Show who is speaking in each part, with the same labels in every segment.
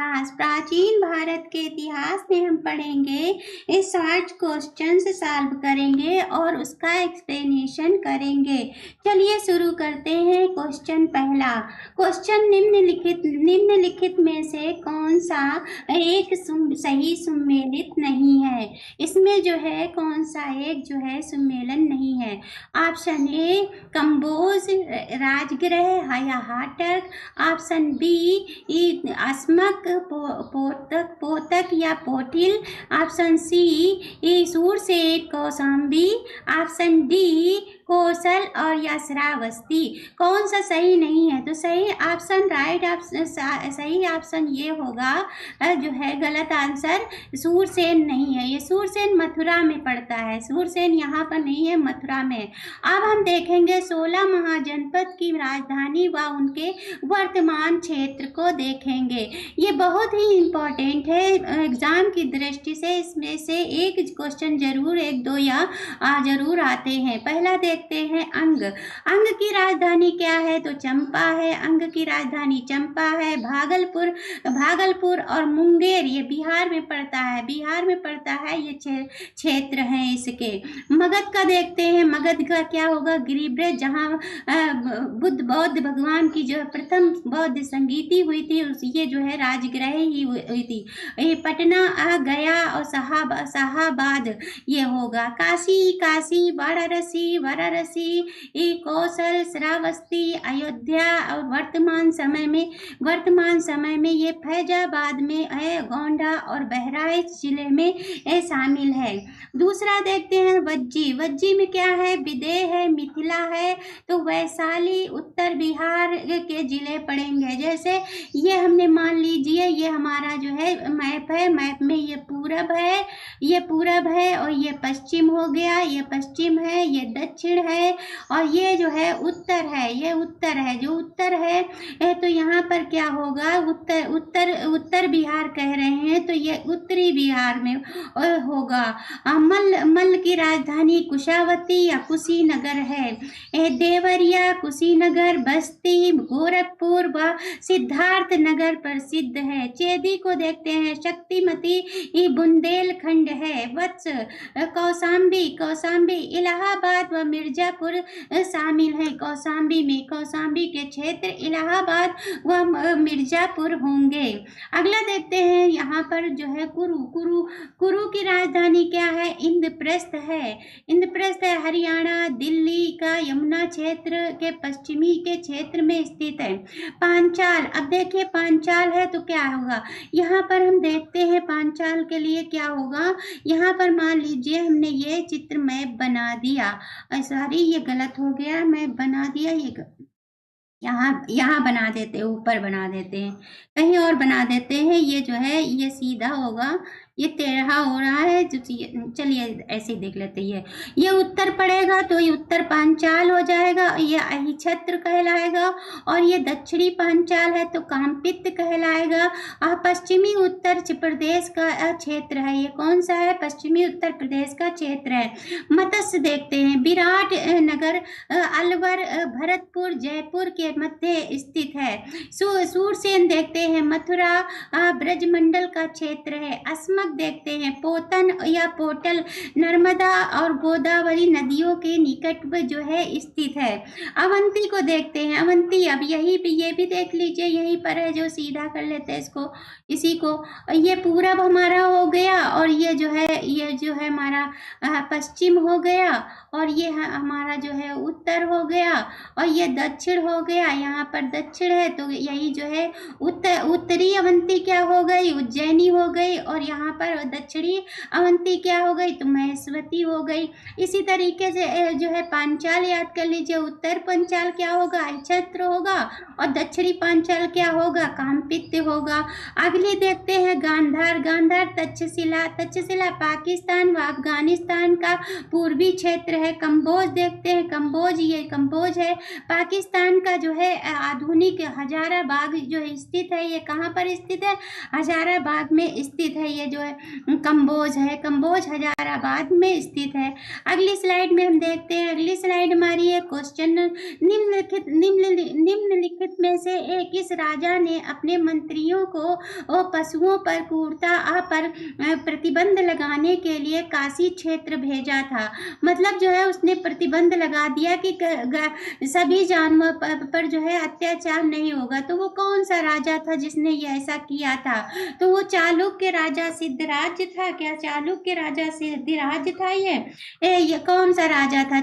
Speaker 1: प्राचीन भारत के इतिहास में हम पढ़ेंगे, इस शॉर्ट क्वेश्चन से सॉल्व करेंगे और उसका एक्सप्लेनेशन करेंगे। चलिए शुरू करते हैं। क्वेश्चन पहला। क्वेश्चन निम्नलिखित में से कौन सा एक सही सुमेलित नहीं है? इसमें जो है कौन सा एक जो है सुमेलन नहीं है? ऑप्शन ए कंबोज राजगृह या हाटक, ऑप्शन बी अस्मक पोतक या Potali, option C Surasena Kaushambi, option D Kaushal और या श्रावस्ती। कौन सा सही नहीं है? तो सही ऑप्शन सही ऑप्शन ये होगा जो है गलत आंसर सूरसेन नहीं है। ये सूरसेन मथुरा में पड़ता है, सूरसेन यहाँ पर नहीं है, मथुरा में। अब हम देखेंगे 16 महाजनपद की राजधानी व उनके वर्तमान क्षेत्र को देखेंगे। ये बहुत ही इम्पोर्टेंट है एग्जाम की दृष्टि से। इसमें से एक क्वेश्चन जरूर, एक दो या जरूर आते हैं। पहला देखते हैं अंग। अंग की राजधानी क्या है? तो चंपा है। अंग की राजधानी चंपा है। भागलपुर और मुंगेर ये बिहार में पड़ता है, बिहार में पड़ता है, ये क्षेत्र है इसके। मगध का देखते हैं। मगध का क्या होगा? गिरिब्रज, जहाँ बौद्ध भगवान की जो प्रथम बौद्ध संगीति हुई थी, ये जो है राजगृह ही हुई थी। ये पटना गया और शाहाबाद ये होगा। काशी वाराणसी कौशल श्रावस्ती अयोध्या और वर्तमान समय में ये फैजाबाद में है, गोंडा और बहराइच जिले में शामिल है। दूसरा देखते हैं वज्जी में क्या है? विदेह है, मिथिला है, तो वैशाली उत्तर बिहार के जिले पड़ेंगे। जैसे ये हमने मान लीजिए ये हमारा जो है मैप है, मैप में ये पूरब है, ये पूरब है, और ये पश्चिम हो गया, ये पश्चिम है, ये दक्षिण है, और ये जो है उत्तर है, ये उत्तर है। जो उत्तर है तो यहाँ पर क्या होगा? उत्तर बिहार कह रहे हैं, तो ये उत्तरी बिहार में होगा। मल्ल की राजधानी कुशावती या कुशीनगर है। देवरिया, कुशीनगर, बस्ती, गोरखपुर व सिद्धार्थ नगर प्रसिद्ध है। चेदी को देखते हैं। शक्तिमती बुंदेलखंड है। वत्स कौशाम्बी इलाहाबाद व मिर्जापुर शामिल है। कौशाम्बी के क्षेत्र इलाहाबाद व मिर्जापुर होंगे। अगला देखते हैं यहाँ पर जो है कुरु की राजधानी क्या है? इंद्रप्रस्थ है। हरियाणा दिल्ली का यमुना क्षेत्र के पश्चिमी के क्षेत्र में स्थित है। पांचाल, अब देखिए पांचाल है तो क्या होगा? यहाँ पर हम देखते हैं पांचाल के लिए क्या होगा। यहाँ पर मान लीजिए हमने ये चित्र मैप बना दिया, सॉरी ये गलत हो गया, मैप बना दिया, ये यहाँ बना देते हैं, ऊपर बना देते हैं, कहीं और बना देते हैं। ये जो है ये सीधा होगा, ये 13 हो रहा है। चलिए ऐसे ही देख लेते हैं। ये उत्तर पड़ेगा तो ये उत्तर पांचाल हो जाएगा, ये अहिछत्र कहलाएगा, और ये दक्षिणी पांचाल है तो कामपित कहलाएगा। और पश्चिमी उत्तर प्रदेश का क्षेत्र है। ये कौन सा है? पश्चिमी उत्तर प्रदेश का क्षेत्र है। मत्स्य देखते हैं। विराट नगर अलवर भरतपुर जयपुर के मध्य स्थित है। सूरसेन देखते हैं। मथुरा ब्रजमंडल का क्षेत्र है। अस्मक देखते हैं। पोतन या पोटल नर्मदा और गोदावरी नदियों के निकट में जो है स्थित है। अवंती को देखते हैं। अवंती अब यही भी, ये भी देख लीजिए, यहीं पर है, जो सीधा कर लेते हैं इसको, इसी को। ये पूरब हमारा हो गया, और ये जो है हमारा पश्चिम हो गया, और ये हमारा जो है उत्तर हो गया, और ये दक्षिण हो गया। यहाँ पर दक्षिण है तो यही जो है उत्तरी अवंती क्या हो गई? उज्जैनी हो गई, और यहाँ पर दक्षिणी अवंती क्या हो गई? तो महेश्वती हो गई। इसी तरीके से जो है पांचाल याद कर लीजिए। उत्तर पांचाल क्या होगा? अहिछत्र होगा, और दक्षिणी पांचाल क्या होगा? कामपित होगा। अगली देखते हैं गांधार तक्षशिला पाकिस्तान व अफगानिस्तान का पूर्वी क्षेत्र है। कंबोज देखते हैं। कंबोज है पाकिस्तान का जो है आधुनिक हजाराबाग जो स्थित है। ये कहाँ पर स्थित है? हजाराबाग में स्थित है। ये जो जो है कंबोज है, कंबोज हैदराबाद में स्थित है। अगली स्लाइड में हम देखते हैं, अगली स्लाइड हमारी है क्वेश्चन निम्नलिखित में से एक किस राजा ने अपने मंत्रियों को पशुओं पर क्रूरता पर प्रतिबंध लगाने के लिए काशी क्षेत्र भेजा था। मतलब जो है उसने प्रतिबंध लगा दिया कि सभी जानवर पर जो है अत्याचार नहीं होगा। तो वो कौन सा राजा था जिसने ये ऐसा किया था? तो वो चालुक्य राजा सिद्धराज था। क्या चालुक्य राजा सिद्धराज था? ये कौन सा राजा था?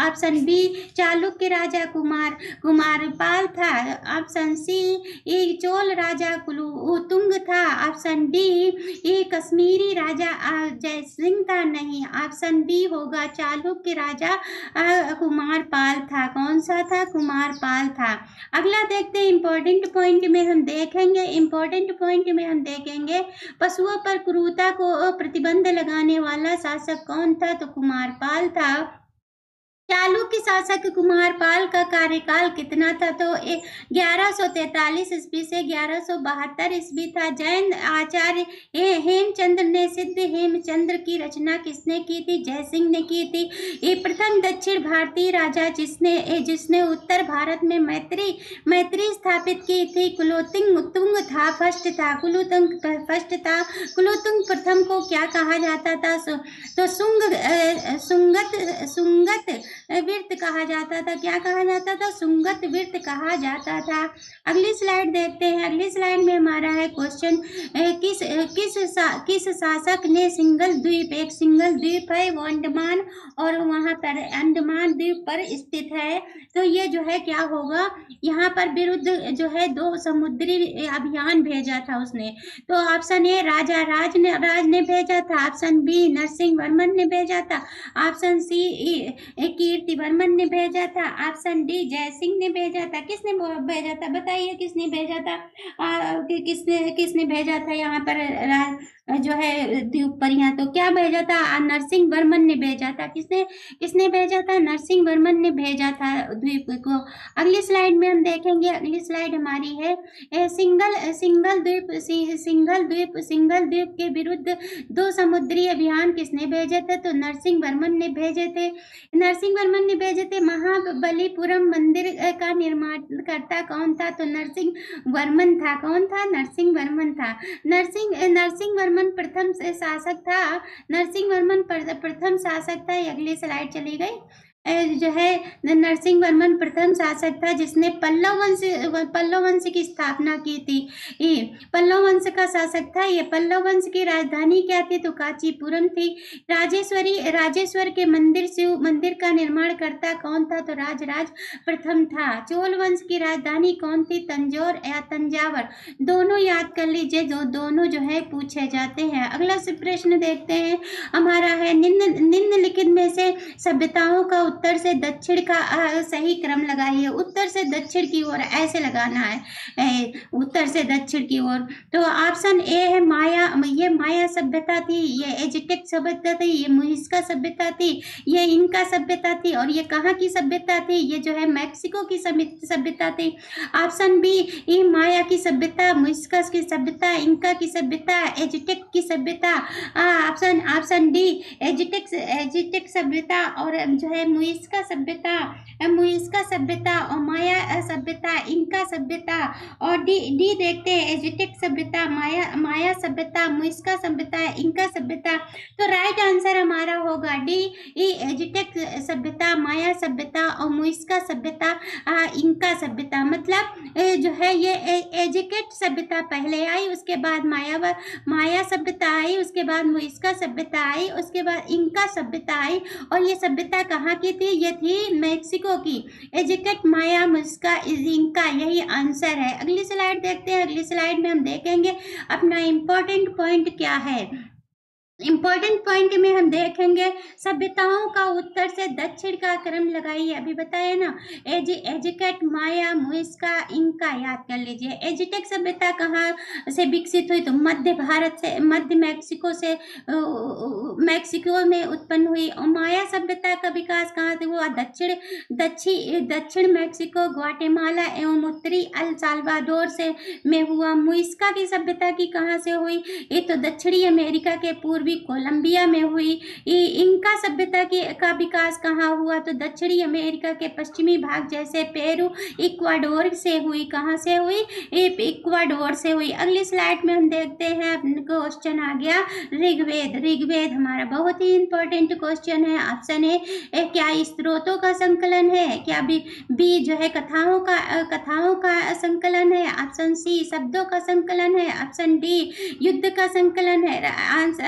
Speaker 1: ऑप्शन बी चालुक्य राजा कुमारपाल था। ऑप्शन सी चोल राजा कुलोत्तुंग था। ऑप्शन डी कश्मीरी राजा जयसिंह था। नहीं, ऑप्शन बी होगा चालुक्य राजा कुमारपाल था। कौन सा था? कुमारपाल था। अगला देखते हैं, इंपॉर्टेंट पॉइंट में हम देखेंगे पशुओं पर क्रूरता को प्रतिबंध लगाने वाला शासक कौन था? तो कुमारपाल था। चालुक्य शासक कुमारपाल का कार्यकाल कितना था? तो 1143 ईस्वी से 1172 ईस्वी था। जैन आचार्य हेमचंद्र ने सिद्ध हेमचंद्र की रचना किसने की थी? जयसिंह ने की थी। ये प्रथम दक्षिण भारतीय राजा जिसने उत्तर भारत में मैत्री स्थापित की थी कुलोत्तुंग था, फर्स्ट था। कुलोत्तुंग प्रथम को क्या कहा जाता था? तो सुंगत विर्त कहा जाता था। क्या कहा जाता था? सुंगत विर्त कहा जाता था। अगली स्लाइड देखते हैं, अगली स्लाइड में हमारा है क्वेश्चन किस शासक ने सिंगल द्वीप, एक सिंगल द्वीप है वो अंडमान और वहां पर अंडमान द्वीप पर स्थित है। तो ये जो है क्या होगा, यहाँ पर विरुद्ध जो है 2 समुद्री अभियान भेजा था उसने। तो ऑप्शन ए राजा राज ने भेजा था। ऑप्शन बी नरसिंह वर्मन ने भेजा था। ऑप्शन सी कीर्तिवर्मन ने भेजा था। ऑप्शन डी जयसिंह ने भेजा था। किसने भेजा था? बताइए किसने भेजा था? किसने भेजा था यहाँ पर जो है द्वीप पर? यहाँ तो क्या भेजा था? नरसिंह वर्मन ने भेजा था। किसने भेजा था? नरसिंह वर्मन ने भेजा था द्वीप को। अगली स्लाइड में हम देखेंगे, अगली स्लाइड हमारी है सिंगल द्वीप के विरुद्ध 2 समुद्री अभियान किसने भेजे थे? तो नरसिंह वर्मन ने भेजे थे। महाबलीपुरम मंदिर का निर्माण करता कौन था? तो नरसिंह वर्मन था। कौन था? नरसिंह वर्मन था। नरसिंह वर्मन प्रथम शासक था। नरसिंह वर्मन प्रथम शासक था। अगली स्लाइड चली गई। जो है नरसिंह वर्मन प्रथम शासक था जिसने पल्लव वंश की स्थापना की थी। पल्लव वंश का शासक था ये। पल्लव वंश की राजधानी क्या थी? तो कांचीपुरम थी। राजेश्वर के मंदिर का निर्माण करता कौन था? तो राजराज प्रथम था। चोल वंश की राजधानी कौन थी? तंजौर या तंजावर। दोनों याद कर लीजिए, दोनों जो है पूछे जाते हैं। अगला प्रश्न देखते हैं, हमारा है निम्नलिखित में से सभ्यताओं का उत्तर से दक्षिण का सही क्रम लगाइए। उत्तर से दक्षिण की ओर ऐसे लगाना है, उत्तर से दक्षिण की ओर। तो ऑप्शन ए है माया। ये माया सभ्यता थी, ये एजिटेक सभ्यता थी, ये मुइस्का सभ्यता थी, ये इनका सभ्यता थी, और ये कहाँ की सभ्यता थी? ये जो है मैक्सिको की सभ्यता थी। ऑप्शन बी ये माया की सभ्यता, मुइस्का की सभ्यता, इनका की सभ्यता, एजिटेक की सभ्यता। ऑप्शन डी एजिटेक सभ्यता और जो है मुइस्का सभ्यता और माया सभ्यता, इनका सभ्यता। और डी देखते हैं, एजिटेक सभ्यता, माया सभ्यता, मुइस्का सभ्यता, इनका सभ्यता। तो राइट आंसर हमारा होगा डी, एजिटेक सभ्यता, माया सभ्यता और मुइस्का सभ्यता, इनका सभ्यता। मतलब जो है ये एजिटेक सभ्यता पहले आई, उसके बाद माया सभ्यता आई, उसके बाद मुइस्का सभ्यता आई, उसके बाद इनका सभ्यता आई। और ये सभ्यता कहाँ की थी? ये थी मैक्सिको की। एजिटेक, माया, मुइस्का, इनका, यही आंसर है। अगली स्लाइड देखते हैं, अगली स्लाइड में हम देखेंगे अपना इम्पोर्टेंट पॉइंट क्या है। इंपॉर्टेंट पॉइंट में हम देखेंगे सभ्यताओं का उत्तर से दक्षिण का क्रम लगाइए। अभी बताया ना, एजिकेट, माया, मुइस्का, इंका, याद कर लीजिए। एजिटेक सभ्यता कहाँ से विकसित हुई? तो मध्य भारत से, मध्य मैक्सिको से, मैक्सिको में उत्पन्न हुई। और माया सभ्यता का विकास कहाँ से हुआ? दक्षिण मैक्सिको, ग्वाटेमाला एवं उत्तरी अल साल्वाडोर से में हुआ। मुइस्का की सभ्यता की कहाँ से हुई? ये तो दक्षिणी अमेरिका के पूर्वी कोलंबिया में हुई। इंका सभ्यता की का विकास कहाँ हुआ? तो दक्षिणी अमेरिका के पश्चिमी भाग जैसे पेरू, इक्वाडोर से हुई। कहाँ से हुई? इक्वाडोर से हुई। अगली स्लाइड में हम देखते हैं, क्वेश्चन आ गया ऋग्वेद। ऋग्वेद हमारा बहुत ही इंपॉर्टेंट क्वेश्चन है। ऑप्शन ए, क्या स्त्रोतों का संकलन है? क्या बी जो है कथाओं का संकलन है? ऑप्शन सी शब्दों का संकलन है? ऑप्शन डी युद्ध का संकलन है?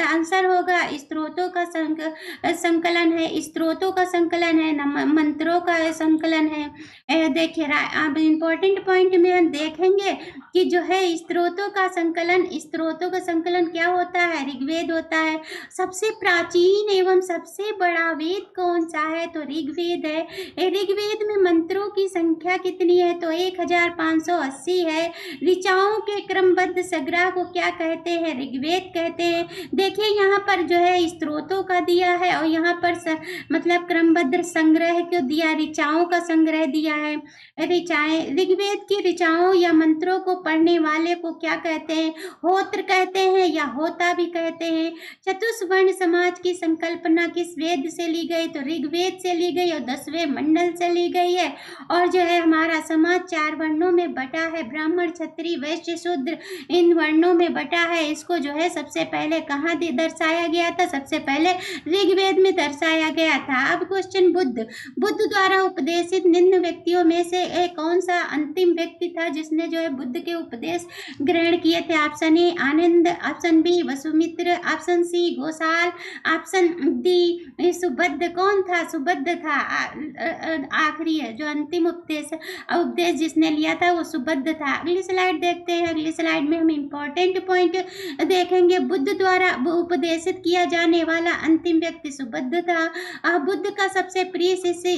Speaker 1: आंसर होगा स्त्रोतों का संकलन है। स्त्रोतों का संकलन है, मंत्रों का संकलन है। देखिए अब इंपॉर्टेंट पॉइंट में हम देखेंगे कि जो है स्त्रोतों का संकलन क्या होता है? ऋग्वेद होता है। सबसे प्राचीन एवं सबसे बड़ा वेद कौन सा है? तो ऋग्वेद है। ऋग्वेद में मंत्रों की संख्या कितनी है? तो 1580 है। ऋचाओं के क्रमबद्ध संग्रह को क्या कहते हैं? ऋग्वेद कहते हैं। देखिए यहाँ पर जो है स्त्रोतों का दिया है और यहाँ पर मतलब क्रमबद्ध संग्रह क्यों दिया? ऋचाओं का संग्रह दिया है। ऋचाएं, ऋग्वेद की ऋचाओं या मंत्रों को पढ़ने वाले को क्या कहते हैं? होत्र कहते हैं या होता भी कहते हैं। चतुष्वर्ण समाज की संकल्पना किस वेद से ली गई? तो ऋग्वेद से ली गई और 10वें मंडल से ली गई है। और जो है हमारा समाज 4 वर्णों में बटा है, ब्राह्मण, क्षत्रिय, वैश्य, शूद्र, इन वर्णों में बटा है। इसको जो है सबसे पहले कहाँ दर्शाया गया था? सबसे पहले ऋग्वेद में दर्शाया गया था। अब क्वेश्चन, बुद्ध द्वारा उपदेशित निम्न व्यक्तियों में से कौन सा अंतिम व्यक्ति था जिसने जो है बुद्ध के उपदेश ग्रहण किए थे? Option A Ananda, option B Vasumitra, option C Ghoshal, option D Subaddha. कौन था? सुबद्ध था। आखिरी है जो अंतिम उपदेश जिसने लिया था वो सुबद्ध था। अगली स्लाइड देखते हैं। अगली स्लाइड में हम इंपॉर्टेंट पॉइंट देखेंगे। बुद्ध द्वारा उपदेशित किया जाने वाला अंतिम व्यक्ति सुबद्ध था। बुद्ध का सबसे प्रिय शिष्य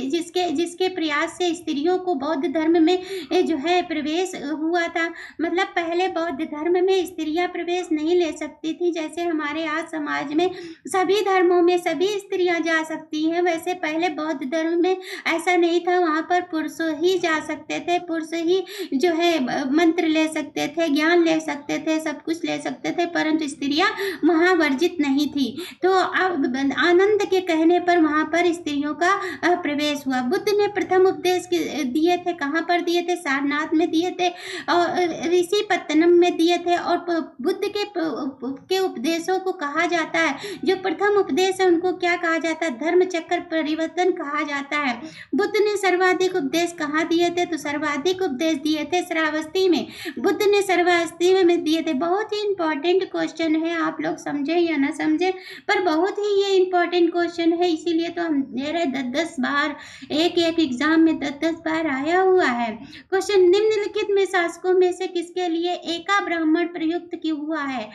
Speaker 1: जिसके प्रयास से स्त्रियों को बौद्ध धर्म में जो है प्रवेश हुआ था। मतलब पहले बौद्ध धर्म में स्त्रियां प्रवेश नहीं ले सकती थी, जैसे हमारे आज समाज में सभी धर्मों में सभी स्त्रियां जा सकती हैं, वैसे पहले बौद्ध धर्म में ऐसा नहीं था। वहां पर पुरुष ही जा सकते थे, पुरुष ही जो है मंत्र ले सकते थे, ज्ञान ले सकते थे, सब कुछ ले सकते थे, परंतु स्त्रियां वहां वर्जित नहीं थी। तो अब आनंद के कहने पर वहां पर स्त्रियों का प्रवेश हुआ। बुद्ध ने प्रथम उपदेश दिए थे, कहाँ पर दिए थे? सारनाथ में दिए थे और ऋषि पत्तनम में दिए थे। और बुद्ध के उपदेशों को कहा जाता है, जो प्रथम उपदेश है उनको क्या कहा जाता है? धर्म चक्र परिवर्तन कहा जाता है। बुद्ध ने सर्वाधिक उपदेश कहाँ दिए थे? तो सर्वाधिक उपदेश दिए थे श्रावस्ती में। बुद्ध ने श्रावस्ती में दिए थे। बहुत ही इंपॉर्टेंट क्वेश्चन है, आप लोग समझे या ना समझे, पर बहुत ही ये इंपॉर्टेंट क्वेश्चन है, इसीलिए तो हम दे रहे 10-10 बार, एक एग्जाम में 10-10 बार आया हुआ है क्वेश्चन। निम्नलिखित में शासकों में से किसके लिए एका ब्राह्मण प्रयुक्त क्यों हुआ है?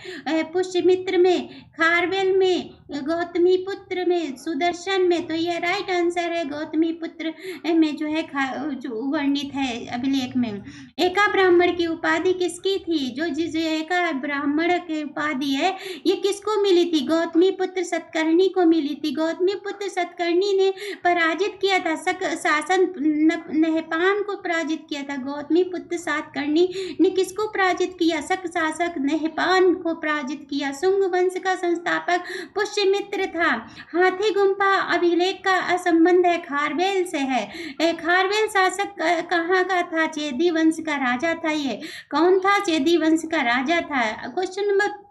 Speaker 1: पुष्यमित्र में, खारवेल में, गौतमी पुत्र में, सुदर्शन में। तो ये राइट आंसर है, गौतमी पुत्र में जो है जो वर्णित है अभिलेख में। एका ब्राह्मण की उपाधि किसकी थी? जो एका ब्राह्मण की उपाधि है ये किसको मिली थी? गौतमी पुत्र सतकर्णी को मिली थी। गौतमी पुत्र सतकर्णी ने पराजित किया था शासन नहपान को पराजित किया था। गौतमी पुत्र सतकर्णी ने किसको पराजित किया? शक शासक नहपान को पराजित किया। शुंग वंश का संस्थापक पुष्यमित्र था। हाथी गुम्फा अभिलेख का संबंध है खारवेल से है। खारवेल शासक कहाँ का था? चेदी वंश का राजा था। ये कौन था? चेदी वंश का राजा था। क्वेश्चन नंबर,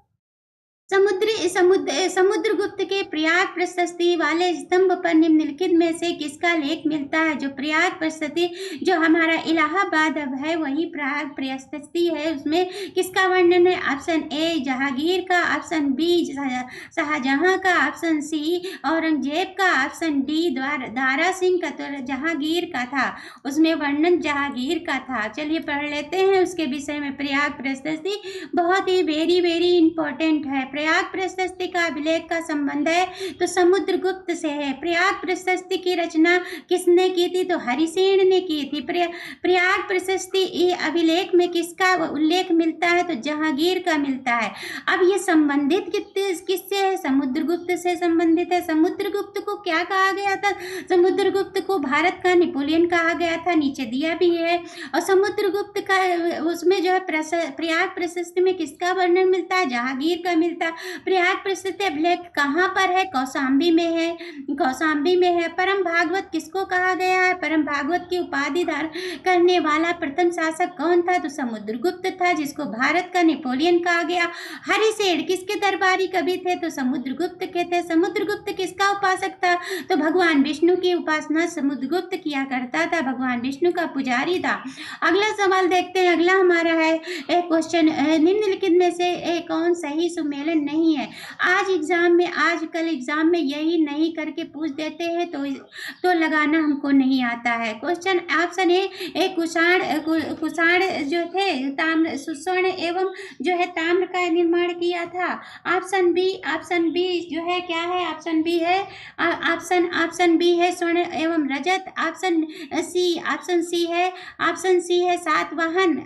Speaker 1: समुद्रगुप्त के प्रयाग प्रशस्ति वाले स्तंभ पर निम्नलिखित में से किसका लेख मिलता है? जो प्रयाग प्रशस्ति जो हमारा इलाहाबाद अब है वही प्रयाग प्रशस्ति है, उसमें किसका वर्णन है? ऑप्शन ए जहांगीर का, ऑप्शन बी शाहजहां का, ऑप्शन सी औरंगजेब का, ऑप्शन डी दारा सिंह का। तो जहांगीर का था, उसमें वर्णन जहांगीर का था। चलिए पढ़ लेते हैं उसके विषय में। प्रयाग प्रशस्ति बहुत ही वेरी इंपॉर्टेंट है। प्रयाग प्रशस्ति का अभिलेख का संबंध है तो समुद्रगुप्त से है। प्रयाग प्रशस्ति की रचना किसने की थी तो हरिसेन ने की थी। प्रयाग प्रशस्ति अभिलेख में किसका उल्लेख मिलता है तो जहांगीर का मिलता है। अब ये संबंधित किससे है, समुद्रगुप्त से संबंधित है। समुद्रगुप्त को क्या कहा गया था, समुद्रगुप्त को भारत का नेपोलियन कहा गया था, नीचे दिया भी है। और समुद्रगुप्त का उसमें जो है प्रयाग प्रशस्ति में किसका वर्णन मिलता है, जहांगीर का मिलता है। प्रयाग प्रशस्ति अभिलेख कहाँ पर है, कौशाम्बी में है, कौशाम्बी में है। परम भागवत किसको कहा गया है, परम भागवत की उपाधि धारण करने वाला प्रथम शासक कौन था तो समुद्रगुप्त था, जिसको भारत का नेपोलियन कहा गया। हरिसेन किसके दरबारी कवि थे तो समुद्रगुप्त के थे। समुद्रगुप्त किसका उपासक था तो भगवान विष्णु की उपासना समुद्रगुप्त किया करता था, भगवान विष्णु का पुजारी था। अगला सवाल देखते हैं। अगला हमारा है एक क्वेश्चन, निम्नलिखित में से कौन सही सुमेलन नहीं है। आजकल एग्जाम में यही नहीं करके पूछ देते हैं तो लगाना हमको नहीं आता है। क्वेश्चन ऑप्शन ए कुषाण जो थे ताम्र स्वर्ण एवं जो है ताम्र का निर्माण किया था। ऑप्शन बी जो है क्या है, ऑप्शन बी है स्वर्ण एवं रजत। ऑप्शन सी है सातवाहन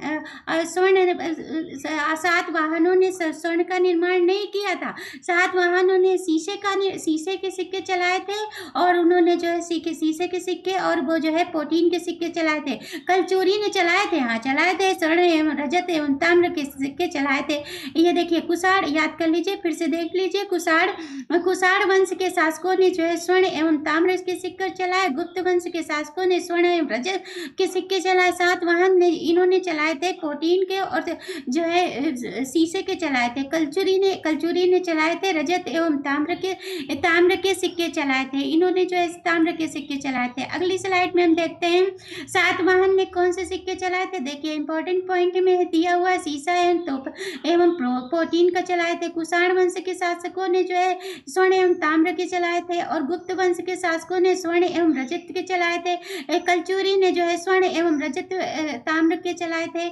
Speaker 1: सातवाहनों ने स्वर्ण का निर्माण नहीं किया था। सातवाहनों ने शीशे के सिक्के चलाए थे और उन्होंने जो है शीशे के सिक्के और वो जो है प्रोटीन के सिक्के चलाए थे। कलचुरी ने चलाए थे, हाँ चलाए थे, स्वर्ण एवं रजत एवं ताम्र के सिक्के चलाए थे। ये देखिए कुषाण, याद कर लीजिए, फिर से देख लीजिए। कुषाण वंश के शासकों ने जो है स्वर्ण एवं ताम्र के सिक्के चलाए। गुप्त वंश के शासकों ने स्वर्ण एवं रजत के सिक्के चलाए। सातवाहन ने इन्होंने चलाए थे प्रोटीन के और जो है शीशे के चलाए थे। कलचुरी ने चलाए थे रजत एवं ताम्र के सिक्के चलाए थे। इन्होंने जो है ताम्र के सिक्के चलाए थे। अगली स्लाइड में हम देखते हैं सातवाहन ने कौन से सिक्के चलाए थे। देखिए इंपॉर्टेंट पॉइंट में दिया हुआ है, शीशा एवं प्रोटीन का चलाए थे। कुषाण वंश के शासकों ने जो है स्वर्ण एवं ताम्र के चलाए थे और गुप्त वंश के शासकों ने स्वर्ण एवं रजत के चलाए थे। कलचुरी ने जो है स्वर्ण एवं रजत ताम्र के चलाए थे।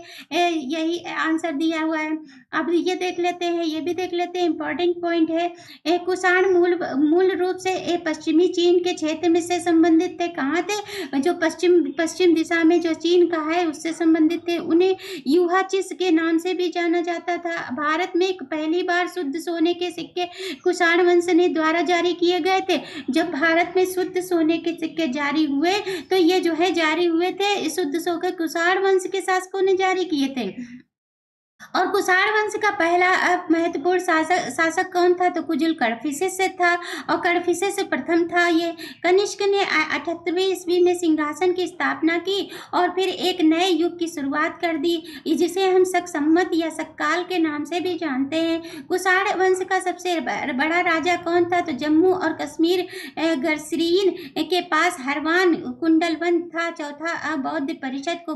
Speaker 1: यही आंसर दिया हुआ है। अब ये देख लेते हैं, ये भी देख लेते हैं, इंपॉर्टेंट पॉइंट है। कुषाण मूल रूप से पश्चिमी चीन के क्षेत्र में से संबंधित थे। कहाँ थे, जो पश्चिम दिशा में जो चीन का है उससे संबंधित थे। उन्हें युहाचिस के नाम से भी जाना जाता था। भारत में पहली बार शुद्ध सोने के सिक्के कुषाण वंश ने द्वारा जारी किए गए थे। जब भारत में शुद्ध सोने के सिक्के जारी हुए तो ये जो है जारी हुए थे शुद्ध सोने कुषाण वंश के शासकों ने जारी किए थे। और कुषाण वंश का पहला महत्वपूर्ण शासक कौन था तो कुजुल कडफिसेस से था और कडफिसेस प्रथम था। ये कनिष्क ने 78वीं ईस्वी में सिंहासन की स्थापना की और फिर एक नए युग की शुरुआत कर दी, जिसे हम शक संवत या शक्काल के नाम से भी जानते हैं। कुषाण वंश का सबसे बड़ा राजा कौन था तो जम्मू और कश्मीर गरसरीन के पास हरवान कुंडलवंत था। चौथा बौद्ध परिषद को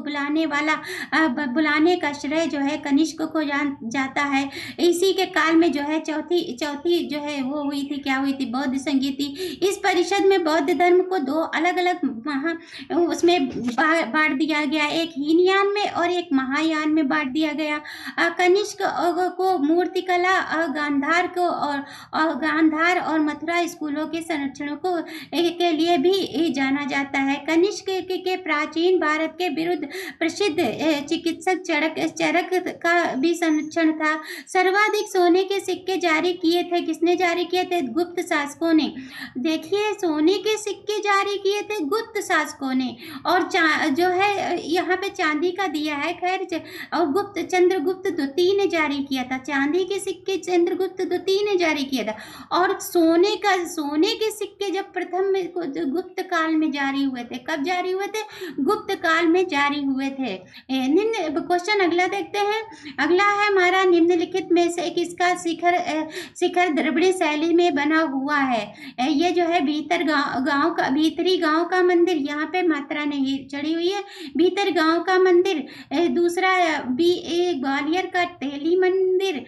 Speaker 1: बुलाने का श्रेय जो है कनिष्क को जाता है। इसी के काल में जो है चौथी जो है वो हुई थी, क्या हुई थी, बौद्ध संगीति। इस परिषद में बौद्ध धर्म को दो अलग अलग उसमें बांट दिया गया, एक हीनयान में और एक महायान में बांट दिया गया। कनिष्क को मूर्तिकला गांधार और मथुरा स्कूलों के संरक्षण के लिए भी जाना जाता है। कनिष्क के प्राचीन भारत के विरुद्ध प्रसिद्ध चिकित्सक चरक का भी संरक्षण था। सर्वाधिक सोने के सिक्के जारी किए थे, किसने जारी किए थे, गुप्त शासकों ने। देखिए सोने के सिक्के जारी किए थे गुप्त शासकों ने और जो है यहाँ पे चांदी का दिया है, खैर, और चंद्रगुप्त द्वितीय ने जारी किया था। चांदी के सिक्के चंद्रगुप्त द्वितीय ने जारी किया था। और सोने के सिक्के जब प्रथम गुप्त काल में जारी हुए थे, कब जारी हुए थे, गुप्त काल में जारी हुए थे। क्वेश्चन अगला देखते हैं। अगला है हमारा निम्नलिखित में से किसका शिखर द्रविड़ शैली में बना हुआ है। ये जो है भीतरी गांव का मंदिर, यहाँ पे मात्रा नहीं चढ़ी हुई है, भीतर गांव का मंदिर। दूसरा ग्वालियर का टेली मंदिर।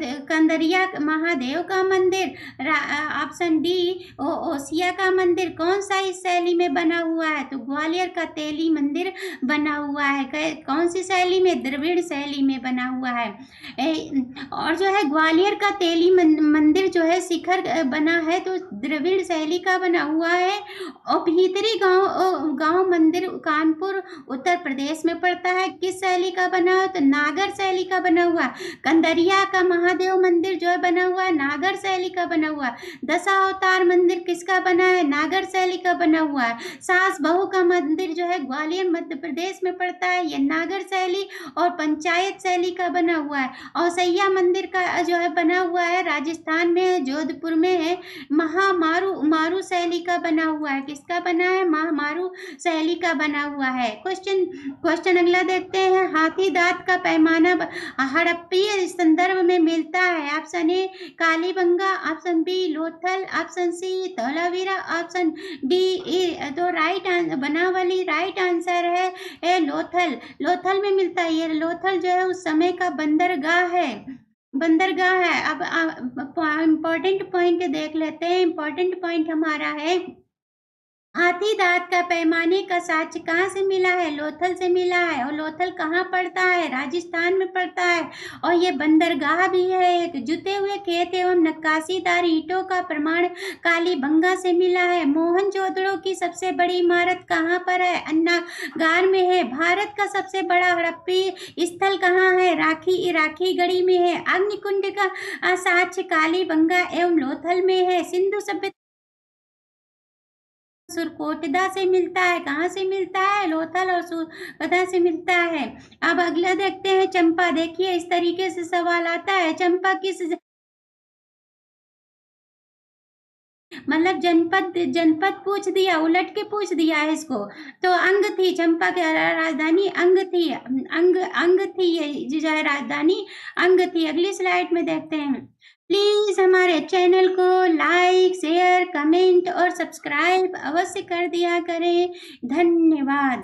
Speaker 1: कंदरिया महादेव का मंदिर, ऑप्शन डी ओसिया का मंदिर कौन सा इस शैली में बना हुआ है? तो ग्वालियर का तेली मंदिर बना हुआ है। कौन सी शैली में? द्रविड़ शैली में बना हुआ है। और जो है ग्वालियर का तेली मंदिर जो है शिखर बना है तो द्रविड़ शैली का बना हुआ है। और भीतरी गांव मंदिर कानपुर उत्तर प्रदेश में पड़ता है। किस शैली का बना हुआ? तो नागर शैली का बना हुआ। कंदरिया का महादेव मंदिर जो है बना हुआ है नागर शैली का बना हुआ। दशावतार मंदिर किसका बना है? नागर शैली का बना हुआ है। सास बहू का मंदिर जो है ग्वालियर मध्य प्रदेश में पड़ता है, यह नागर शैली और पंचायत शैली का बना हुआ है। औसैया मंदिर का जो है बना हुआ है राजस्थान में है, जोधपुर में है। मारू शैली का बना हुआ है। किसका बना है? महामारू शैली का बना हुआ है। क्वेश्चन अगला देखते हैं। हाथी दांत का पैमाना हड़प्पीय संदर्भ में मिलता है। Option A Kalibangan, option B Lothal, option C Dholavira, option D तो बनावली राइट आंसर है लोथल में मिलता है। ये लोथल जो है उस समय का बंदरगाह है। अब इम्पोर्टेंट पॉइंट देख लेते हैं। इम्पोर्टेंट पॉइंट हमारा है हाथी दांत का पैमाने का साक्ष्य कहाँ से मिला है? लोथल से मिला है। और लोथल कहाँ पड़ता है? राजस्थान में पड़ता है। और ये बंदरगाह भी है। एक जुते हुए खेत एवं नक्काशीदार ईंटों का प्रमाण कालीबंगा से मिला है। मोहनजोदड़ो की सबसे बड़ी इमारत कहाँ पर है? अन्नागार में है। भारत का सबसे बड़ा हड़प्पी स्थल कहाँ है? राखीगढ़ी में है। अग्निकुंड का साक्ष्य कालीबंगा एवं लोथल में है। सिंधु सभ्यता सुरकोटदा से मिलता है। कहाँ से मिलता है? लोथल और सुरकोटदा से मिलता है। अब अगला देखते हैं चंपा। देखिए इस तरीके से सवाल आता है। चंपा किस मतलब जनपद पूछ दिया, उलट के पूछ दिया है इसको। तो अंग थी चंपा की राजधानी, अंग थी ये जो है राजधानी अंग थी। अगली स्लाइड में देखते हैं। प्लीज हमारे चैनल को लाइक, शेयर, कमेंट और सब्सक्राइब अवश्य कर दिया करें। धन्यवाद।